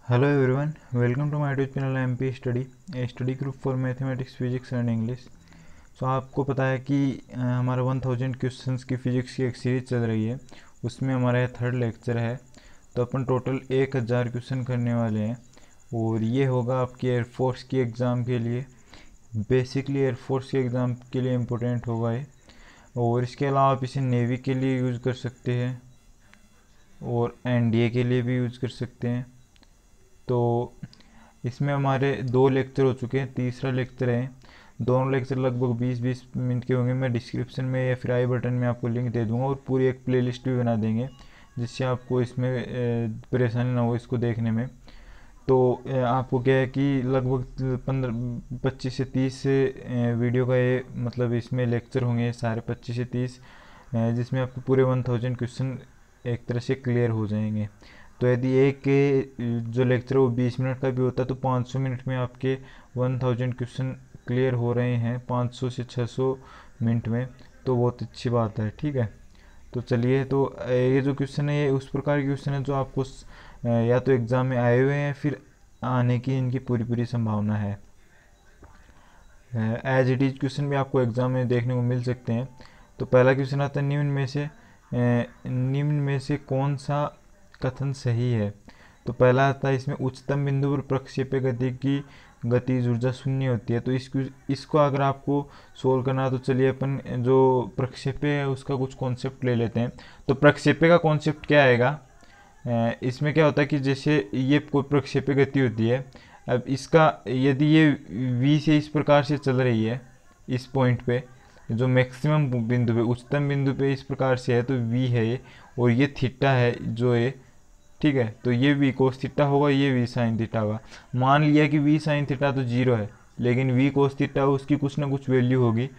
Hello everyone, welcome to my YouTube channel MP Study, a study group for mathematics, physics and English। सो आपको पता है कि हमारा 1000 questions की फिजिक्स की एक सीरीज चल रही है, उसमें हमारा थर्ड लेक्चर है। तो अपन टोटल 1000 क्वेश्चन करने वाले हैं और ये होगा आपकी एयरफोर्स की एग्ज़ाम के लिए। बेसिकली एयरफोर्स के एग्ज़ाम के लिए इम्पोर्टेंट होगा ये, और इसके अलावा आप इसे नेवी के लिए यूज़ कर सकते हैं और एनडीए के लिए भी यूज़ कर सकते हैं। तो इसमें हमारे 2 लेक्चर हो चुके हैं, तीसरा लेक्चर है। दोनों लेक्चर लगभग 20-20 मिनट के होंगे। मैं डिस्क्रिप्शन में या फिर आई बटन में आपको लिंक दे दूंगा और पूरी एक प्लेलिस्ट भी बना देंगे, जिससे आपको इसमें परेशानी ना हो इसको देखने में। तो आपको क्या है कि लगभग 25 से 30 वीडियो का ये मतलब इसमें लेक्चर होंगे सारे 25 से 30, जिसमें आपको पूरे 1000 क्वेश्चन एक तरह से क्लियर हो जाएंगे। तो यदि एक के जो लेक्चर वो 20 मिनट का भी होता है तो 500 मिनट में आपके 1000 क्वेश्चन क्लियर हो रहे हैं, 500 से 600 मिनट में। तो बहुत अच्छी बात है, ठीक है। तो चलिए, तो ये जो क्वेश्चन है ये उस प्रकार के क्वेश्चन है जो आपको या तो एग्ज़ाम में आए हुए हैं फिर आने की इनकी पूरी पूरी संभावना है। एज इट इज क्वेश्चन भी आपको एग्ज़ाम में देखने को मिल सकते हैं। तो पहला क्वेश्चन आता है, निम्न में से कौन सा कथन सही है। तो पहला आता है इसमें, उच्चतम बिंदु पर प्रक्षेप्य गति की गतिज ऊर्जा शून्य होती है। तो इसको अगर आपको सोल्व करना है तो चलिए अपन जो प्रक्षेप्य है उसका कुछ कॉन्सेप्ट ले लेते हैं। तो प्रक्षेप्य का कॉन्सेप्ट क्या आएगा, इसमें क्या होता है कि जैसे ये कोई प्रक्षेप्य गति होती है। अब इसका यदि ये v से इस प्रकार से चल रही है, इस पॉइंट पे जो मैक्सिमम बिंदु पे, उच्चतम बिंदु पे इस प्रकार से है, तो v है ये, और ये थीटा है जो ये, ठीक है। तो ये v कोस थीटा होगा, ये v साइन थीटा होगा। मान लिया कि v साइन थीटा तो 0 है, लेकिन v कोस थीटा उसकी कुछ ना कुछ वैल्यू होगी,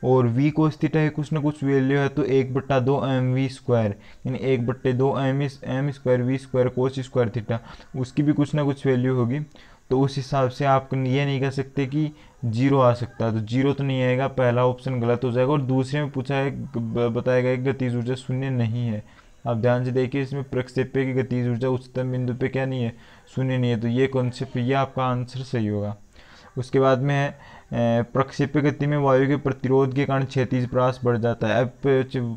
और v कोस थीटा की कुछ ना कुछ वैल्यू है। तो 1/2 mv स्क्वायर, यानी 1/2 m square v square cos square theta, उसकी भी कुछ ना कुछ वैल्यू होगी। तो उस हिसाब से आप ये नहीं कह सकते कि 0 आ सकता है। तो 0 तो नहीं आएगा, पहला ऑप्शन गलत हो जाएगा। और दूसरे में पूछा है, बताया गया कि गतिज ऊर्जा शून्य नहीं है। आप ध्यान से देखिए, इसमें प्रक्षेप्य की गतिज ऊर्जा उच्चतम बिंदु पे क्या नहीं है, शून्य नहीं है। तो ये कॉन्सेप्ट, ये आपका आंसर सही होगा। उसके बाद में है, प्रक्षेप्य गति में वायु के प्रतिरोध के कारण क्षैतिज प्रवास बढ़ जाता है। अब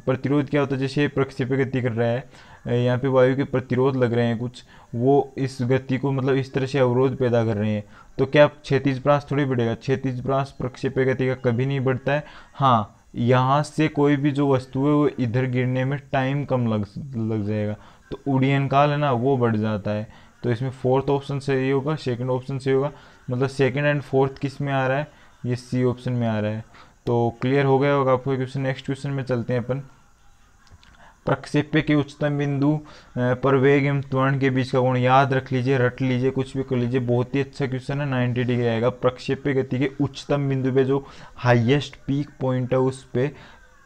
प्रतिरोध क्या होता है, जैसे प्रक्षेप्य गति कर रहा है, यहाँ पे वायु के प्रतिरोध लग रहे हैं कुछ, वो इस गति को मतलब इस तरह से अवरोध पैदा कर रहे हैं। तो क्या क्षैतिज प्रवास थोड़ी बढ़ेगा, क्षैतिज प्रवास प्रक्षेप्य गति का कभी नहीं बढ़ता है। हाँ, यहाँ से कोई भी जो वस्तु है वो इधर गिरने में टाइम कम लग जाएगा, तो उड्डयन काल है ना वो बढ़ जाता है। तो इसमें फोर्थ ऑप्शन सही होगा, सेकंड ऑप्शन सही होगा। मतलब सेकंड एंड फोर्थ किस में आ रहा है, ये सी ऑप्शन में आ रहा है। तो क्लियर हो गया होगा आपको क्वेश्चन। नेक्स्ट क्वेश्चन में चलते हैं अपन। प्रक्षेप्य के उच्चतम बिंदु पर वेग एवं त्वरण के बीच का कोण याद रख लीजिए, रट लीजिए, कुछ भी कर लीजिए। बहुत ही अच्छा क्वेश्चन है, 90 डिग्री आएगा। प्रक्षेप्य गति के उच्चतम बिंदु पे जो हाईएस्ट पीक पॉइंट है उस पे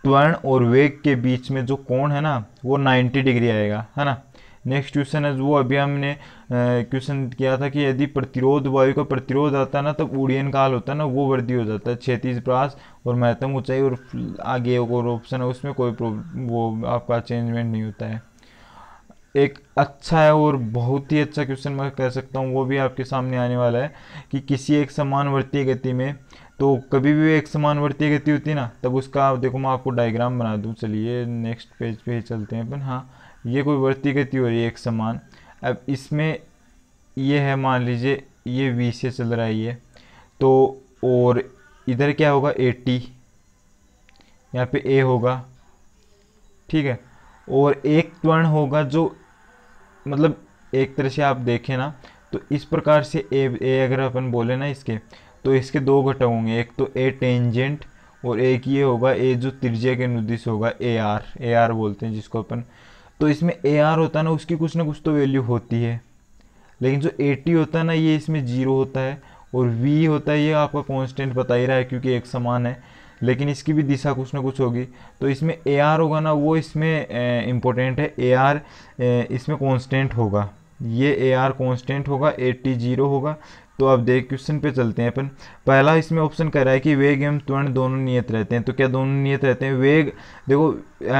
त्वरण और वेग के बीच में जो कोण है ना वो 90 डिग्री आएगा, है ना। नेक्स्ट क्वेश्चन है वो अभी हमने क्वेश्चन किया था कि यदि प्रतिरोध, वायु का प्रतिरोध आता है ना तब उड्डयन काल होता है ना वो वृद्धि हो जाता है, क्षैतिज प्रवास और महत्तम ऊंचाई, और आगे एक और ऑप्शन है उसमें कोई वो आपका चेंजमेंट नहीं होता है। एक अच्छा है और बहुत ही अच्छा क्वेश्चन मैं कह सकता हूँ, वो भी आपके सामने आने वाला है कि किसी एक समानवर्तीय गति में, तो कभी भी एक समानवर्तीय गति होती है ना तब उसका, देखो मैं आपको डायग्राम बना दूँ। चलिए नेक्स्ट पेज पे ही चलते हैं अपन। हाँ, ये कोई वर्तीय गति हो रही है एक समान। अब इसमें ये है, मान लीजिए ये v से चल रहा है ये, तो और इधर क्या होगा 80, यहाँ पे a होगा, ठीक है। और एक त्वरण होगा जो मतलब एक तरह से आप देखें ना तो इस प्रकार से a अगर अपन बोले ना इसके, तो इसके दो घटक होंगे, एक तो a टेंजेंट और एक ये होगा a जो त्रिज्या के अनुदिश होगा, ar बोलते हैं जिसको अपन। तो इसमें ar होता है ना उसकी कुछ ना कुछ तो वैल्यू होती है, लेकिन जो 80 होता है ना ये इसमें 0 होता है, और v होता है ये आपका कांस्टेंट बता ही रहा है क्योंकि एक समान है, लेकिन इसकी भी दिशा कुछ ना कुछ होगी। तो इसमें ar होगा ना वो इसमें इम्पोर्टेंट है, ar इसमें कांस्टेंट होगा, ये ar कांस्टेंट होगा, 80 0 होगा। तो अब देख क्वेश्चन पे चलते हैं अपन। पहला इसमें ऑप्शन कह रहा है कि वेग एवं त्वरण दोनों नियत रहते हैं। तो क्या दोनों नियत रहते हैं? वेग, देखो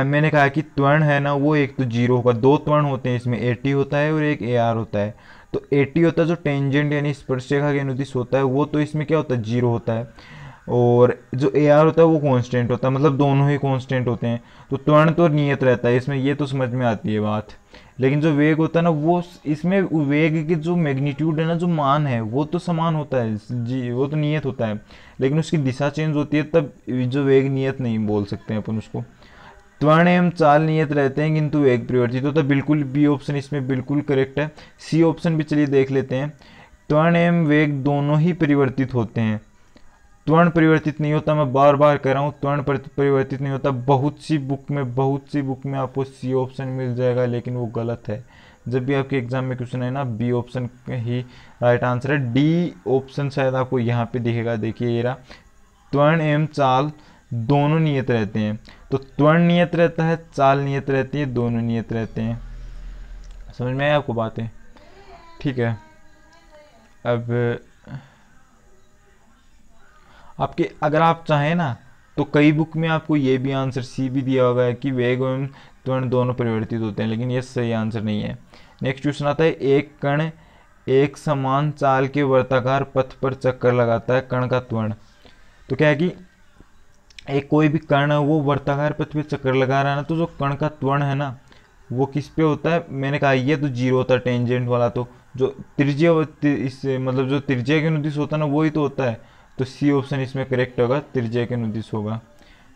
मैंने कहा कि त्वरण है ना वो एक तो 0 होगा, दो त्वरण होते हैं इसमें, 80 होता है और एक ar होता है। तो 80 होता है जो टेंजेंट यानी स्पर्शरेखा के अनुदिश होता है, वो तो इसमें क्या होता है 0 होता है। और जो AR होता है वो कांस्टेंट होता है, मतलब दोनों ही कांस्टेंट होते हैं। तो त्वरण तो नियत रहता है इसमें, ये तो समझ में आती है बात। लेकिन जो वेग होता है ना, वो इसमें वेग की जो मैग्नीट्यूड है ना, जो मान है वो तो समान होता है जी, वो तो नियत होता है। लेकिन उसकी दिशा चेंज होती है तब जो वेग नियत नहीं बोल सकते हैं अपन उसको। त्वरण एवं चाल नियत रहते हैं किंतु वेग परिवर्तित होता है। बिल्कुल बी ऑप्शन इसमें बिल्कुल करेक्ट है। सी ऑप्शन भी चलिए देख लेते हैं। त्वरण एवं वेग दोनों ही परिवर्तित होते हैं। त्वरण परिवर्तित नहीं होता, मैं बार बार कह रहा हूँ, त्वरण परिवर्तित नहीं होता। बहुत सी बुक में आपको सी ऑप्शन मिल जाएगा, लेकिन वो गलत है। जब भी आपके एग्जाम में क्वेश्चन है ना, बी ऑप्शन ही राइट आंसर है। डी ऑप्शन शायद आपको यहाँ पे दिखेगा, देखिए ये रहा। त्वरण एवं चाल दोनों नियत रहते हैं। तो त्वरण नियत रहता है, चाल नियत रहती है, दोनों नियत रहते हैं। समझ में आया आपको बातें? ठीक है। अब आपके अगर आप चाहें ना तो कई बुक में आपको ये भी आंसर सी भी दिया होगा कि वेग एवं त्वरण दोनों परिवर्तित होते हैं, लेकिन ये सही आंसर नहीं है। नेक्स्ट क्वेश्चन आता है, एक कण एक समान चाल के वर्ताकार पथ पर चक्कर लगाता है, कण का त्वरण। तो क्या है कि एक कोई भी कण है वो वर्ताकार पथ पे चक्कर लगा रहा है ना, तो जो कण का त्वरण है ना वो किस पे होता है, मैंने कहा ये तो 0 होता है टेंजेंट वाला। तो जो त्रिज्या इस मतलब जो त्रिज्या के अनुदिश होता है ना वही तो होता है। तो सी ऑप्शन इसमें करेक्ट होगा, त्रिज्या के अनुदिश होगा।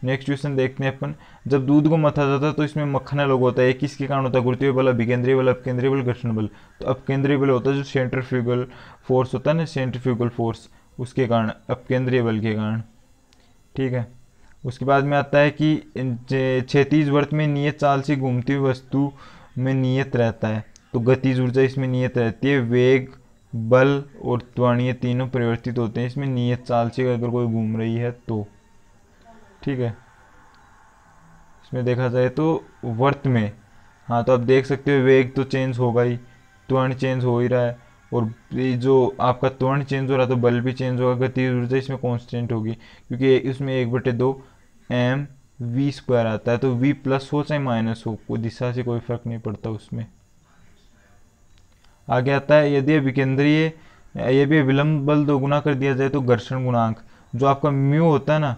नेक्स्ट क्वेश्चन देखते हैं अपन। जब दूध को मथा जाता है तो इसमें मक्खन अलग होता है, किसके कारण होता है? गुरुत्वीय बल, अभिकेंद्रीय बल, अपकेंद्रीय बल, घर्षण बल। तो अपकेंद्रीय बल होता है जो सेंट्रीफ्यूगल फोर्स होता है ना, सेंट्रीफ्यूगल फोर्स, उसके कारण, अपकेंद्रीय बल के कारण। ठीक है। उसके बाद में आता है कि क्षैतिज वृत्त में नियत चाल से घूमती हुई वस्तु में नियत रहता है। तो गतिज ऊर्जा इसमें नियत रहती है। वेग, बल और त्वरण ये तीनों परिवर्तित होते हैं इसमें नियत चाल से अगर कोई घूम रही है तो। ठीक है। इसमें देखा जाए तो वर्त में, हाँ तो आप देख सकते हो वेग तो चेंज होगा ही, त्वरण चेंज हो ही रहा है, और ये जो आपका त्वरण चेंज हो रहा है तो बल भी चेंज होगा। गति ऊर्जा इसमें कांस्टेंट होगी क्योंकि इसमें 1/2 m v² आता है। तो v प्लस हो चाहे माइनस हो, कोई दिशा से कोई फर्क नहीं पड़ता उसमें। आगे आता है, यदि विलंब बल दोगुना कर दिया जाए तो घर्षण गुणांक, जो आपका म्यू होता है ना,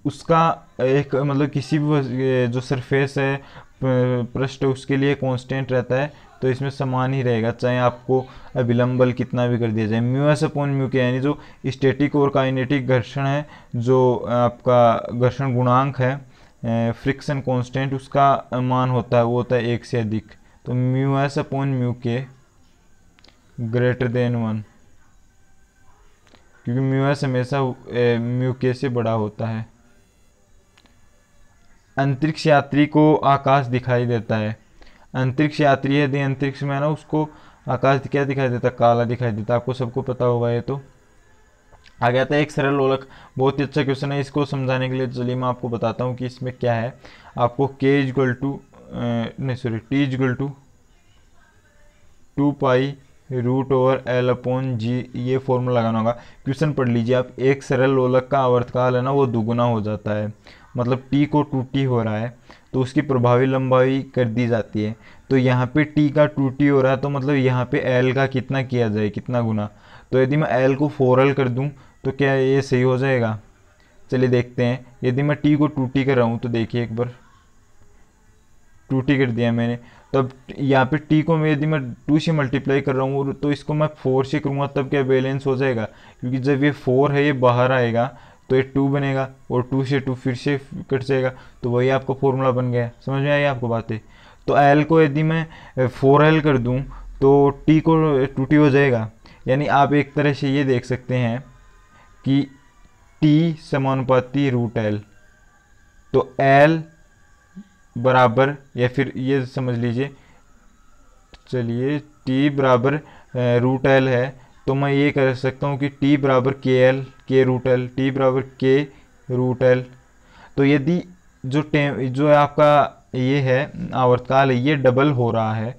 उसका एक मतलब किसी भी जो सरफेस है पृष्ठ उसके लिए कांस्टेंट रहता है। तो इसमें समान ही रहेगा चाहे आपको विलंब बल कितना भी कर दिया जाए। म्यू एस अपॉन म्यू के, यानी जो स्टैटिक और काइनेटिक घर्षण है, जो आपका घर्षण गुणांक है फ्रिक्शन कांस्टेंट, उसका मान होता है वो होता है 1 से अधिक। तो म्यू एस अपॉन म्यू के ग्रेटर देन 1, क्योंकि म्यू एस हमेशा म्यू के से बड़ा होता है। अंतरिक्ष यात्री को आकाश दिखाई देता है। अंतरिक्ष यात्री यदि अंतरिक्ष में है ना, उसको आकाश क्या दिखाई देता है? काला दिखाई देता है। आपको सबको पता होगा ये तो। आगे आता है एक सरल लोलक, बहुत ही अच्छा क्वेश्चन है। इसको समझाने के लिए चलिए मैं आपको बताता हूँ कि इसमें क्या है। आपको K equal to T equal to 2π√L/g ये फॉर्मूला लगाना होगा। क्वेश्चन पढ़ लीजिए आप। एक सरल लोलक का आवर्तकाल है ना वो दुगुना हो जाता है, मतलब t को 2t हो रहा है तो उसकी प्रभावी लंबाई कर दी जाती है। तो यहाँ पे t का 2t हो रहा है तो मतलब यहाँ पे l का कितना किया जाए, कितना गुना। तो यदि मैं l को 4l कर दूँ तो क्या ये सही हो जाएगा? चलिए देखते हैं। यदि मैं t को 2t कर रहा हूँ तो देखिए एक बार, 2t कर दिया मैंने। तो अब यहाँ पे t को मैं यदि मैं 2 से मल्टीप्लाई कर रहा हूँ तो इसको मैं 4 से करूँगा तब क्या बैलेंस हो जाएगा? क्योंकि जब ये 4 है ये बाहर आएगा तो ये 2 बनेगा और 2 से 2 फिर से कट जाएगा, तो वही आपका फॉर्मूला बन गया। समझ में आई आपको बातें? तो l को यदि मैं 4l कर दूँ तो t को 2t हो जाएगा। यानी आप एक तरह से ये देख सकते हैं कि t समानुपाती √l। तो l बराबर, या फिर ये समझ लीजिए, चलिए t बराबर √l है तो मैं ये कर सकता हूँ कि t बराबर k √l, t बराबर k√l। तो यदि जो आपका ये है आवर्तकाल है ये डबल हो रहा है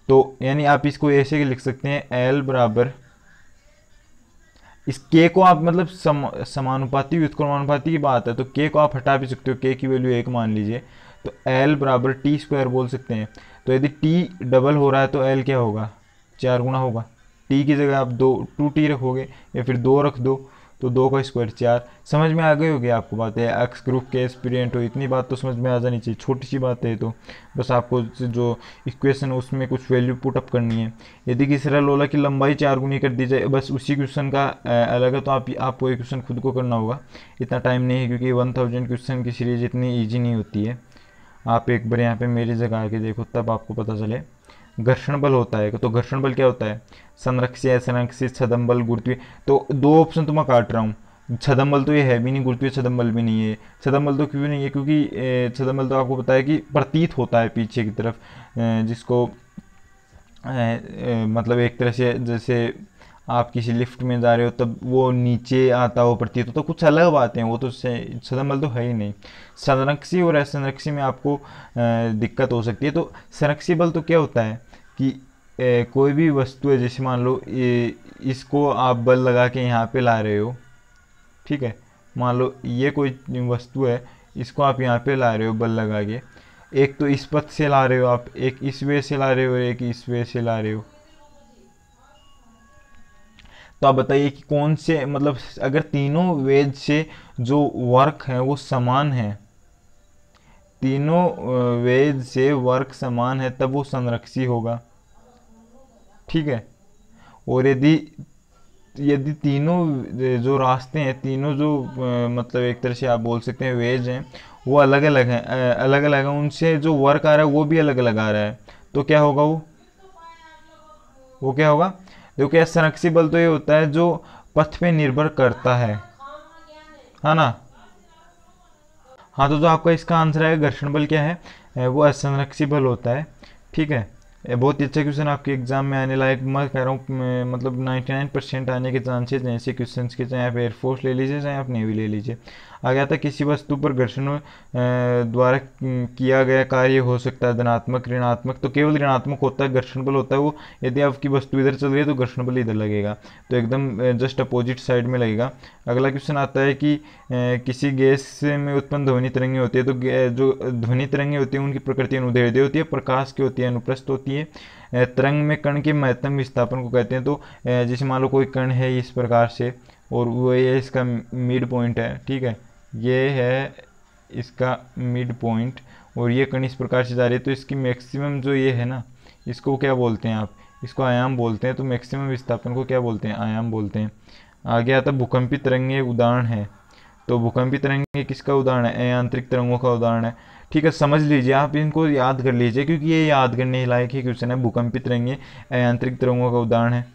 तो यानी आप इसको ऐसे लिख सकते हैं l बराबर, इस k को आप मतलब समानुपाती व्युत्क्रमानुपाती की बात है तो k को आप हटा भी सकते हो, k की वैल्यू 1 मान लीजिए। तो l बराबर t² बोल सकते हैं। तो यदि t डबल हो रहा है तो l क्या होगा? 4 गुना होगा। टी की जगह आप 2t रखोगे या फिर 2 रख दो, तो 2 का स्क्वायर 4। समझ में आ गई होगी आपको बात है। एक्स ग्रुप के एस्पिरेंट हो, इतनी बात तो समझ में आ जानी चाहिए, छोटी सी बात है। तो बस आपको जो इक्वेशन है उसमें कुछ वैल्यू पुटअप करनी है। यदि किसी सरल लोला की लंबाई 4 गुनी कर दी जाए, बस उसी क्वेश्चन का अलग है, तो आपको ये क्वेश्चन खुद को करना होगा। इतना टाइम नहीं है क्योंकि 1000 क्वेश्चन की सीरीज इतनी ईजी नहीं होती है। आप एक बार यहाँ पे मेरी जगह आके देखो, तब आपको पता चले। घर्षण बल होता है, तो घर्षण बल क्या होता है? संरक्षीय, असंरक्षित, छदम बल, गुरुत्वीय। तो 2 ऑप्शन तो मैं काट रहा हूँ। छदम बल तो ये है भी नहीं, गुरुत्वीय छदम बल भी नहीं है। छदम बल तो क्यों नहीं है? क्योंकि छदम बल तो आपको पता है कि प्रतीत होता है पीछे की तरफ, जिसको मतलब एक तरह से जैसे आप किसी लिफ्ट में जा रहे हो तब वो नीचे आता हो प्रतीत हो, तो कुछ अलग बातें हैं वो तो। छदम बल तो है ही नहीं। संरक्षी और असंरक्षी में आपको दिक्कत हो सकती है। तो संरक्षी बल तो क्या होता है कि कोई भी वस्तु है, जैसे मान लो इसको आप बल लगा के यहाँ पे ला रहे हो, ठीक है। मान लो ये कोई वस्तु है, इसको आप यहाँ पे ला रहे हो बल लगा के। एक तो इस पथ से ला रहे हो आप, एक इस वे से ला रहे हो, एक इस वे से ला रहे हो। तो आप बताइए कि कौन से, मतलब अगर तीनों वेज से जो वर्क है वो समान है, तीनों वेज से वर्क समान है, तब वो संरक्षी होगा, ठीक है। और यदि यदि तीनों जो रास्ते हैं, तीनों जो मतलब एक तरह से आप बोल सकते हैं वेज हैं, वो अलग अलग हैं, अलग अलग हैं, उनसे जो वर्क आ रहा है वो भी अलग अलग आ रहा है, तो क्या होगा? वो क्या होगा? देखो, संरक्षी बल तो ये होता है जो पथ पे निर्भर करता है ना। हाँ, तो जो आपका इसका आंसर है घर्षण बल क्या है? वो असंरक्षी बल होता है, ठीक है। बहुत ही अच्छा क्वेश्चन आपके एग्जाम में आने लायक, मैं कह रहा हूँ, मतलब 99% आने के चांसेस हैं ऐसे क्वेश्चन के, चाहे आप एयरफोर्स ले लीजिए चाहे आप नेवी ले लीजिए। आ गया था किसी वस्तु पर घर्षण द्वारा किया गया कार्य हो सकता है धनात्मक, ऋणात्मक। तो केवल ऋणात्मक होता है घर्षण बल होता है वो। यदि आपकी वस्तु इधर चल रही है तो घर्षण बल इधर लगेगा, तो एकदम जस्ट अपोजिट साइड में लगेगा। अगला क्वेश्चन आता है कि किसी गैस में उत्पन्न ध्वनि तरंगे होती है, तो जो ध्वनि तरंगे होती है उनकी प्रकृति अनुदैर्ध्य होती है, प्रकाश की होती है अनुप्रस्थ होती है। तरंग में कण के महत्तम विस्थापन को कहते हैं। तो जैसे मान लो कोई कण है इस प्रकार से, और वो ये इसका मिड पॉइंट है, ठीक है, ये है इसका मिड पॉइंट, और ये कण इस प्रकार से जा रही है, तो इसकी मैक्सिमम जो ये है ना, इसको क्या बोलते हैं आप? इसको आयाम बोलते हैं। तो मैक्सिमम विस्थापन को क्या बोलते हैं? आयाम बोलते हैं। आगे आता भूकंपी तरंगे उदाहरण है। तो भूकंपी तरंगे किसका उदाहरण है? अयांत्रिक तरंगों का उदाहरण है, ठीक है। समझ लीजिए, आप इनको याद कर लीजिए क्योंकि ये याद करने लायक ही क्वेश्चन है। भूकंपी तरंगे अयांत्रिक तरंगों का उदाहरण है।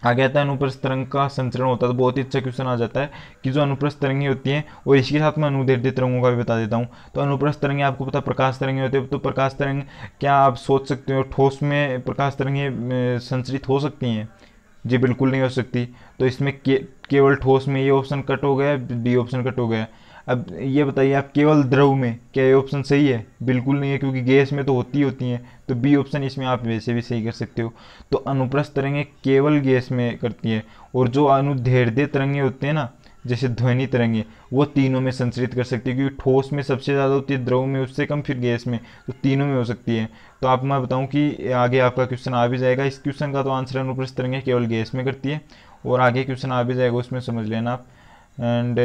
आगे आता है अनुप्रस्थ तरंग का संचरण होता है। तो बहुत ही अच्छा क्वेश्चन आ जाता है कि जो अनुप्रस्थ तरंगे होती हैं, और इसके साथ मैं अनुदैर्ध्य तरंगों का भी बता देता हूँ। तो अनुप्रस्थ तरंगे आपको पता प्रकाश तरंगे होते हैं। तो प्रकाश तरंग क्या आप सोच सकते हो ठोस में प्रकाश तरंगे संचरित हो सकती हैं? जी बिल्कुल नहीं हो सकती। तो इसमें केवल ठोस में ये ऑप्शन कट हो गया, डी ऑप्शन कट हो गया। अब ये बताइए आप, केवल द्रव में क्या ये ऑप्शन सही है? बिल्कुल नहीं है, क्योंकि गैस में तो होती हैं। तो बी ऑप्शन इसमें आप वैसे भी सही कर सकते हो। तो अनुप्रस्थ तरंगें केवल गैस में करती हैं, और जो अनुदैर्ध्य तरंगे होते हैं ना, जैसे ध्वनि तरंगे, वो तीनों में संचरित कर सकती है, क्योंकि ठोस में सबसे ज़्यादा होती है, द्रव में उससे कम, फिर गैस में, तो तीनों में हो सकती है। तो आप मैं बताऊं कि आगे आपका क्वेश्चन आ भी जाएगा। इस क्वेश्चन का तो आंसर अनुप्रस्थ तरंगें केवल गैस में करती है, और आगे क्वेश्चन आ भी जाएगा, उसमें समझ लेना आप। एंड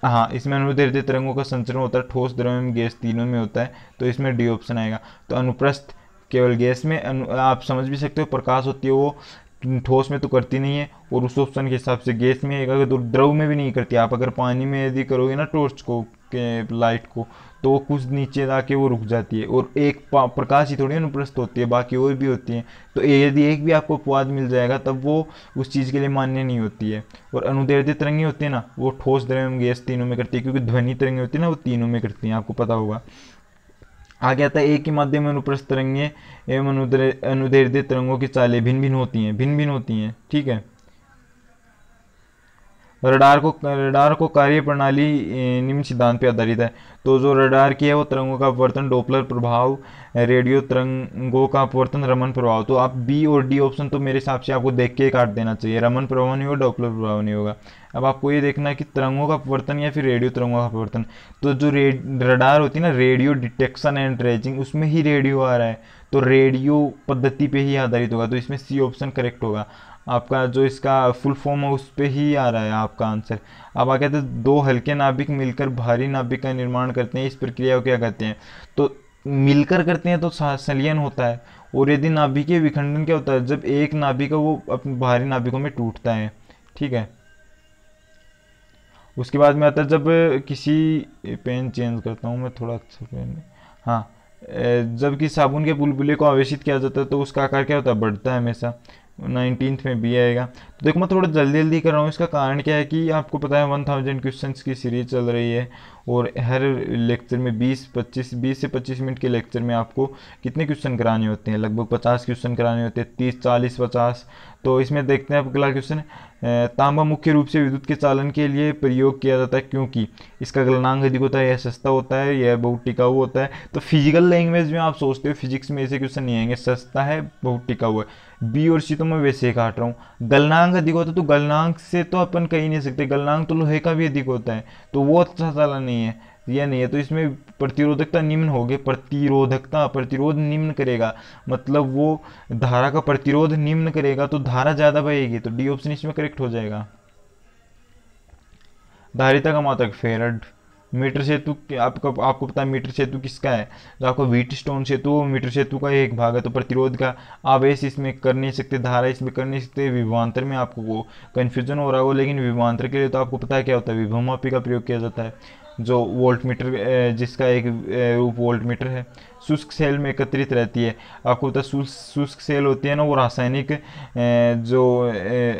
हाँ, इसमें अनुदैर्ध्य तरंगों का संचरण होता है, ठोस, द्रव एवं गैस तीनों में होता है। तो इसमें डी ऑप्शन आएगा। तो अनुप्रस्थ केवल गैस में, आप समझ भी सकते हो प्रकाश होती है वो ठोस में तो करती नहीं है, और उस ऑप्शन के हिसाब से गैस में, अगर द्रव में भी नहीं करती। आप अगर पानी में यदि करोगे ना टॉर्च को के लाइट को, तो वो कुछ नीचे जाके वो रुक जाती है, और एक प्रकाश ही थोड़ी अनुप्रस्थ होती है, बाकी और भी होती हैं। तो यदि एक भी आपको अपवाद मिल जाएगा तब वो उस चीज़ के लिए मान्य नहीं होती है। और अनुदैर्ध्य तरंगे होती है ना, वो ठोस, द्रव एवं गैस तीनों में करती है, क्योंकि ध्वनि तरंगे होती है ना, वो तीनों में करती हैं, आपको पता होगा। आगे आता है एक ही माध्यम में अनुप्रस्थ तरंगे एवं अनुदैर्ध्य तरंगों की चालें भिन्न भिन्न होती हैं, ठीक है। रडार को कार्य प्रणाली निम्न सिद्धांत पे आधारित है। तो जो रडार की है वो तरंगों का अपवर्तन, डोपलर प्रभाव, रेडियो तरंगों का अपवर्तन, रमन प्रभाव। तो आप बी और डी ऑप्शन तो मेरे हिसाब से आपको देख के काट देना चाहिए, रमन प्रभाव नहीं होगा, डोपलर प्रभाव नहीं होगा। अब आपको ये देखना है कि तरंगों का अपवर्तन या फिर रेडियो तरंगों का अपवर्तन। तो जो रडार होती है ना, रेडियो डिटेक्शन एंड ट्रेसिंग, उसमें ही रेडियो आ रहा है, तो रेडियो पद्धति पे ही आधारित होगा, तो इसमें सी ऑप्शन करेक्ट होगा आपका। जो इसका फुल फॉर्म है उस पर ही आ रहा है आपका आंसर। अब आगे तो दो हल्के नाभिक मिलकर भारी नाभिक का निर्माण करते हैं, इस प्रक्रिया को क्या कहते हैं? तो मिलकर करते हैं तो संलयन होता है, और यदि नाभिकीय विखंडन क्या होता है? जब एक नाभिक है वो अपने भारी नाभिकों में टूटता है, ठीक है। उसके बाद में आता है जब किसी, पेन चेंज करता हूँ मैं थोड़ा, अच्छा पेन, हाँ, जब कि साबुन के बुलबुले को आवेशित किया जाता है तो उसका आकार क्या होता है? बढ़ता है हमेशा। 19th में भी आएगा। तो देखो मैं थोड़ा जल्दी जल्दी कर रहा हूँ, इसका कारण क्या है कि आपको पता है 1000 क्वेश्चंस की सीरीज चल रही है, और हर लेक्चर में 20 से 25 मिनट के लेक्चर में आपको कितने क्वेश्चन कराने होते हैं? लगभग 50 क्वेश्चन कराने होते हैं, 30, 40, 50। तो इसमें देखते हैं अगला क्वेश्चन। तांबा मुख्य रूप से विद्युत के चालन के लिए प्रयोग किया जाता है क्योंकि इसका गलनांक अधिक होता है, यह सस्ता होता है, यह बहुत टिकाऊ होता है। तो फिजिकल लैंग्वेज में आप सोचते हो फिजिक्स में ऐसे क्वेश्चन नहीं आएंगे, सस्ता है, बहुत टिकाऊ है। बी और सी तो मैं वैसे ही काट रहा हूँ। गलनांक अधिक होता है, तो गलनांक से तो अपन कह ही नहीं सकते, गलनांक तो लोहे का भी अधिक होता है, तो वो अच्छा चालन नहीं है, यह नहीं है। तो इसमें प्रतिरोधकता निम्न होगी, प्रतिरोध निम्न करेगा, मतलब वो धारा का प्रतिरोध निम्न करेगा तो धारा ज्यादा बहेगी, तो डी ऑप्शन इसमें करेक्ट हो जाएगा। धारिता का मात्रक फेरड। मीटर सेतु आपको पता है मीटर सेतु किसका है? तो आपको व्हीट स्टोन सेतु मीटर सेतु का एक भाग है, तो प्रतिरोध का आवेश इसमें कर नहीं सकते, धारा इसमें कर नहीं सकते। विभवांतर में आपको वो कन्फ्यूजन हो रहा हो, लेकिन विभवांतर के लिए तो आपको पता है क्या होता है? विभवमापी का प्रयोग किया जाता है, जो वोल्ट मीटर, जिसका एक रूप वोल्ट मीटर है। शुष्क सेल में एकत्रित रहती है, आपको पता है शुष्क सेल होती है ना, वो रासायनिक जो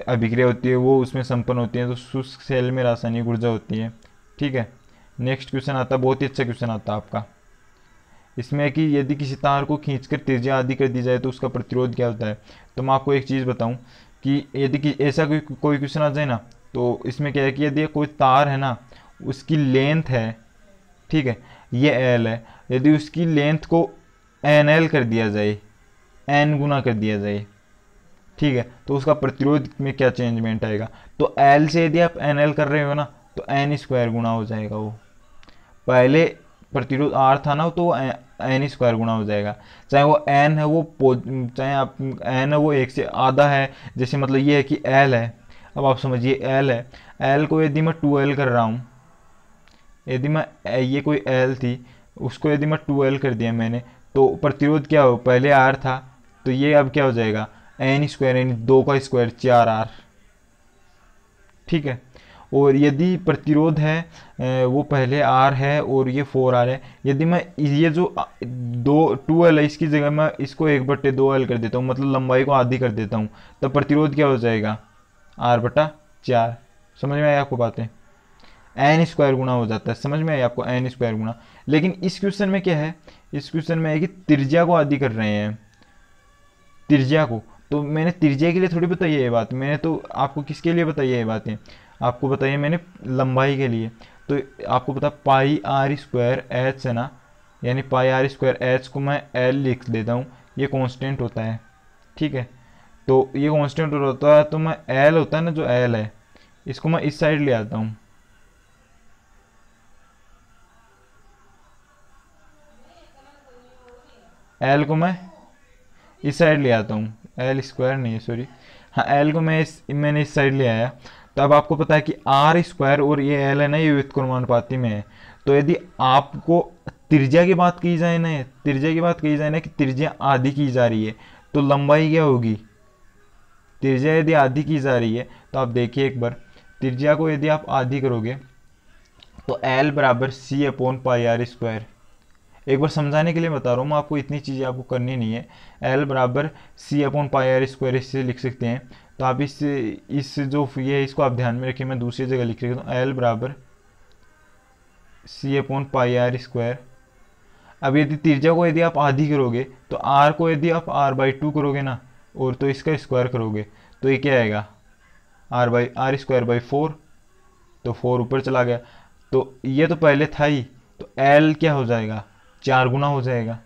अभिक्रिया होती है वो उसमें संपन्न होती है, तो शुष्क सेल में रासायनिक ऊर्जा होती है, ठीक है। नेक्स्ट क्वेश्चन आता है, बहुत ही अच्छा क्वेश्चन आता है आपका। इसमें कि यदि किसी तार को खींचकर त्रिज्या आदि कर दी जाए तो उसका प्रतिरोध क्या होता है? तो मैं आपको एक चीज़ बताऊं कि यदि ऐसा कोई क्वेश्चन आ जाए ना, तो इसमें क्या है कि यदि कोई तार है ना, उसकी लेंथ है, ठीक है, ये एल है, यदि उसकी लेंथ को एन एल कर दिया जाए, एन गुना कर दिया जाए, ठीक है, तो उसका प्रतिरोध में क्या चेंजमेंट आएगा? तो एल से यदि आप एन एल कर रहे हो ना, तो एन स्क्वायर गुना हो जाएगा। वो पहले प्रतिरोध आर था ना, तो एन स्क्वायर गुना हो जाएगा। चाहे वो एन है, चाहे आप एन है वो एक से आधा है, जैसे मतलब ये है कि एल है, अब आप समझिए एल है, एल को यदि मैं 2l कर रहा हूँ, यदि मैं ये कोई एल थी, उसको यदि मैं 2l कर दिया मैंने, तो प्रतिरोध क्या हो? पहले आर था, तो ये अब क्या हो जाएगा? एन स्क्वायर, यानी 2 का स्क्वायर 4r, ठीक है। और यदि प्रतिरोध है वो पहले R है और ये 4R है, यदि मैं ये जो 2l है इसकी जगह मैं इसको 1/2l कर देता हूँ, मतलब लंबाई को आधी कर देता हूँ, तब प्रतिरोध क्या हो जाएगा? R/4। समझ में आई आपको बातें? एन स्क्वायर गुना हो जाता है, समझ में आई आपको? एन स्क्वायर गुना। लेकिन इस क्वेश्चन में क्या है? इस क्वेश्चन में है कि त्रिज्या को आधी कर रहे हैं, त्रिज्या को। तो मैंने त्रिज्या के लिए थोड़ी बताई है ये बात, मैंने तो आपको किसके लिए बताई है ये बातें? आपको बताइए मैंने लंबाई के लिए। तो आपको पता पाई आर स्क्वायर एच है ना, यानी पाई आर स्क्वायर एच को मैं एल लिख देता हूँ, ये कांस्टेंट होता है, ठीक है। तो ये कांस्टेंट होता है, तो मैं एल होता है ना, जो एल है, इसको मैं इस साइड ले आता हूँ, एल को मैं इस साइड ले आता हूँ, एल स्क्वायर नहीं है, सॉरी, हाँ, एल को मैंने इस साइड ले आया। तो अब आपको पता है कि आर स्क्वायर और ये एल है ना, ये व्युत्क्रमानुपाती में है। तो यदि आपको त्रिज्या की बात की जाए ना, त्रिज्या की बात की जाए ना कि त्रिज्या आधी की जा रही है, तो लंबाई क्या होगी? त्रिज्या यदि आधी की जा रही है, तो आप देखिए एक बार, त्रिज्या को यदि आप आधी करोगे तो एल बराबर सी अपॉन पाई आर स्क्वायर। एक बार समझाने के लिए बता रहा हूँ मैं आपको, इतनी चीज़ें आपको करनी नहीं है। एल बराबर सी अपॉन पाई आर स्क्वायर इससे लिख सकते हैं। तो आप इस जो ये इसको आप ध्यान में रखिए, मैं दूसरी जगह लिख रहा हूँ, एल बराबर सी अपॉन पाई आर स्क्वायर। अब यदि त्रिज्या को यदि आप आधी करोगे, तो आर को यदि आप r/2 करोगे ना, और तो इसका स्क्वायर करोगे, तो ये क्या आएगा? r/r² 4, तो 4 ऊपर चला गया। तो ये तो पहले था ही, तो एल क्या हो जाएगा, 4 गुना हो जाएगा।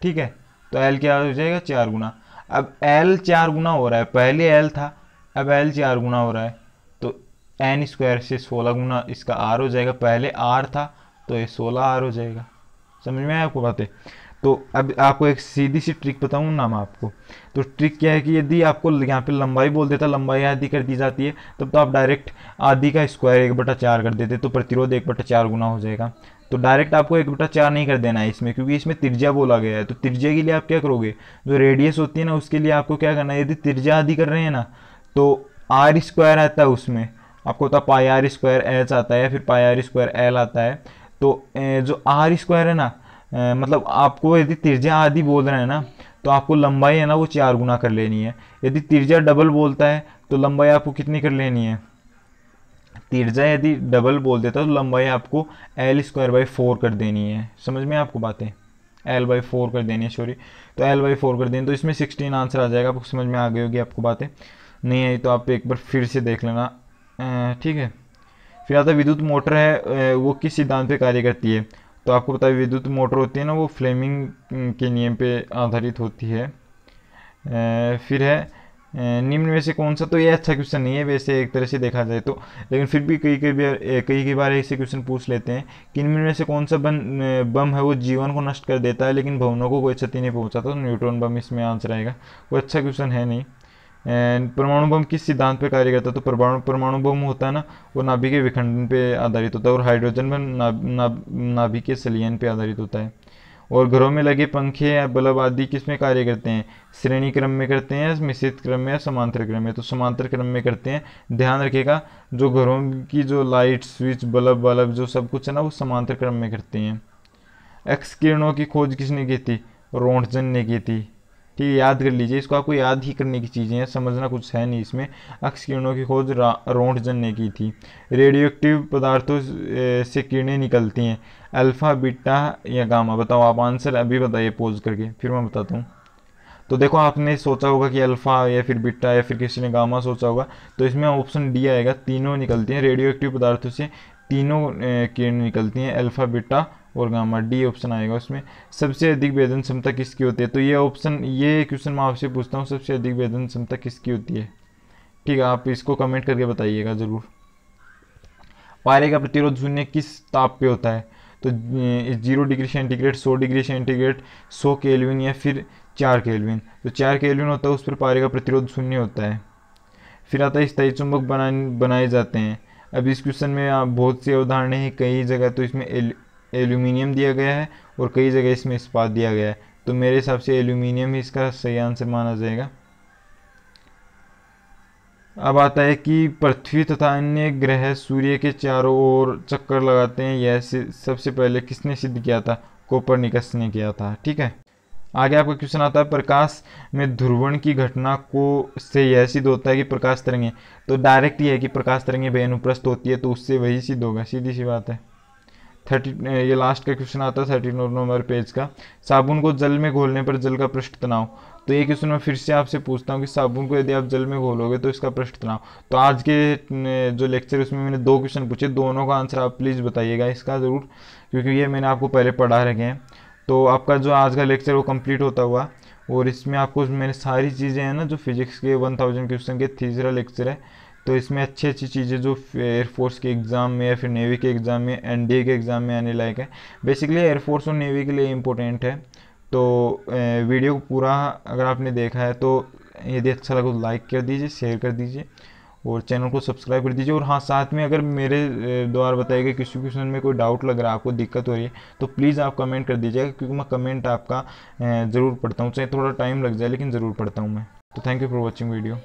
ठीक है, तो एल क्या हो जाएगा, 4 गुना। अब एल 4 गुना हो रहा है, पहले एल था, अब एल 4 गुना हो रहा है, तो एन स्क्वायर से 16 गुना इसका आर हो जाएगा। पहले आर था तो ये 16 आर हो जाएगा। समझ में आया आपको बातें? तो अब आपको एक सीधी सी ट्रिक बताऊँ ना मैं आपको। तो ट्रिक क्या है कि यदि आपको यहाँ पे लंबाई बोल देता, लंबाई आधी कर दी जाती है, तब तो आप डायरेक्ट आधी का स्क्वायर 1/4 कर देते, तो प्रतिरोध 1/4 गुना हो जाएगा। तो डायरेक्ट आपको 1/4 नहीं कर देना है इसमें, क्योंकि इसमें त्रिज्या बोला गया है। तो त्रिज्या के लिए आप क्या करोगे, जो रेडियस होती है ना, उसके लिए आपको क्या करना है, यदि त्रिज्या आधी कर रहे हैं ना, तो आर स्क्वायर आता है उसमें, आपको पता पाई आर स्क्वायर एच आता है, फिर पाई आर स्क्वायर एल आता है। तो जो आर स्क्वायर है ना, मतलब आपको यदि त्रिज्या आधी बोल रहे हैं ना, तो आपको लंबाई है ना वो 4 गुना कर लेनी है। यदि त्रिज्या डबल बोलता है तो लंबाई आपको कितनी कर लेनी है, त्रिज्या यदि डबल बोल देता है तो लंबाई आपको L²/4 कर देनी है। समझ में आपको बातें, L/4 कर देनी है, सॉरी, तो L/4 कर देनी। तो इसमें 16 आंसर आ जाएगा। आपको समझ में आ गई होगी आपको बातें, नहीं आई तो आप एक बार फिर से देख लेना। ठीक है, फिर आता विद्युत मोटर है, वो किस सिद्धांत पे कार्य करती है। तो आपको पता है विद्युत मोटर होती है ना, वो फ्लेमिंग के नियम पे आधारित होती है। फिर है निम्न में से कौन सा, तो ये अच्छा क्वेश्चन नहीं है वैसे एक तरह से देखा जाए तो, लेकिन फिर भी कई बार ऐसे क्वेश्चन पूछ लेते हैं कि निम्न में से कौन सा बम है वो जीवन को नष्ट कर देता है लेकिन भवनों को कोई क्षति नहीं पहुंचाता। तो न्यूट्रॉन बम इसमें आंसर आएगा। वो अच्छा क्वेश्चन है नहीं। परमाणु बम किस सिद्धांत पे कार्य करता है। तो परमाणु बम होता है ना, वो नाभिक के विखंडन पे आधारित होता है, और हाइड्रोजन बम नाभिक के संलयन पे आधारित होता है। और घरों में लगे पंखे या बल्ब आदि किस में कार्य करते हैं, श्रेणी क्रम में करते हैं, मिश्रित क्रम में, या समांतर क्रम में। तो समांतर क्रम में करते हैं। ध्यान रखिएगा, जो घरों की जो लाइट स्विच बल्ब जो सब कुछ है ना, वो समांतर क्रम में करते हैं। एक्स किरणों की खोज किसने की थी, रोंटगन ने की थी। ठीक है, याद कर लीजिए, इसको आपको याद ही करने की चीज़ें हैं, समझना कुछ है नहीं इसमें। एक्स किरणों की खोज रोंटगन ने की थी। रेडियोएक्टिव पदार्थों से किरणें निकलती हैं, अल्फा बीटा या गामा। बताओ आप आंसर अभी बताइए पॉज करके, फिर मैं बताता हूँ। तो देखो, आपने सोचा होगा कि अल्फा या फिर बीटा या फिर किसी ने गामा सोचा होगा, तो इसमें ऑप्शन डी आएगा, तीनों निकलती हैं। रेडियोएक्टिव पदार्थों से तीनों किरणें निकलती हैं, अल्फा बीटा और गामा। डी ऑप्शन आएगा उसमें। सबसे अधिक वेदन क्षमता किसकी होती है। तो ये क्वेश्चन मैं आपसे पूछता हूँ, सबसे अधिक वेदन क्षमता किसकी होती है। ठीक है, आप इसको कमेंट करके बताइएगा ज़रूर। पारे का प्रतिरोध शून्य किस ताप पे होता है। तो 0 degree centigrade, 100 degree centigrade, 100 kelvin या फिर 4 केल्विन। तो 4 केल्विन होता है, उस पर पारे का प्रतिरोध शून्य होता है। फिर आता है स्थायी चुंबक बनाए जाते हैं। अब इस क्वेश्चन में आप बहुत सी अवधारणाएं हैं, कई जगह तो इसमें एल्यूमिनियम दिया गया है और कई जगह इसमें इस्पात दिया गया है। तो मेरे हिसाब से एल्यूमिनियम ही इसका सही आंसर माना जाएगा। अब आता है कि पृथ्वी तथा अन्य ग्रह सूर्य के चारों ओर चक्कर लगाते हैं, यह सबसे पहले किसने सिद्ध किया था। कोपरनिकस ने किया था। ठीक है, आगे आपका क्वेश्चन आता है प्रकाश में ध्रुवण की घटना को से यह सिद्ध होता है कि प्रकाश तरंगें। तो डायरेक्ट ये है कि प्रकाश तरंगें बेअनुप्रस्थ होती है, तो उससे वही सिद्ध होगा, सीधी सी बात है। ये लास्ट का क्वेश्चन आता है 39 नंबर पेज का। साबुन को जल में घोलने पर जल का पृष्ठ तनाव। तो ये क्वेश्चन मैं फिर से आपसे पूछता हूँ कि साबुन को यदि आप जल में घोलोगे तो इसका पृष्ठ तनाव। तो आज के जो लेक्चर उसमें मैंने 2 क्वेश्चन पूछे, दोनों का आंसर आप प्लीज़ बताइएगा इसका ज़रूर, क्योंकि ये मैंने आपको पहले पढ़ा रखे हैं। तो आपका जो आज का लेक्चर वो कंप्लीट होता हुआ, और इसमें आपको मैंने सारी चीज़ें हैं ना, जो फिजिक्स के 1000 क्वेश्चन के तीसरा लेक्चर है, तो इसमें अच्छी अच्छी चीज़ें जो एयरफोर्स के एग्ज़ाम में या फिर नेवी के एग्ज़ाम में, एनडीए के एग्ज़ाम में आने लायक है। बेसिकली एयरफोर्स और नेवी के लिए इम्पोर्टेंट है। तो वीडियो को पूरा अगर आपने देखा है तो यदि अच्छा लगा तो लाइक कर दीजिए, शेयर कर दीजिए और चैनल को सब्सक्राइब कर दीजिए। और हाँ, साथ में अगर मेरे द्वारा बताए गए किसी क्वेश्चन में कोई डाउट लग रहा है, आपको दिक्कत हो रही है, तो प्लीज़ आप कमेंट कर दीजिएगा, क्योंकि मैं कमेंट आपका ज़रूर पढ़ता हूँ, चाहे थोड़ा टाइम लग जाए लेकिन ज़रूर पढ़ता हूँ मैं। तो thank you for watching video.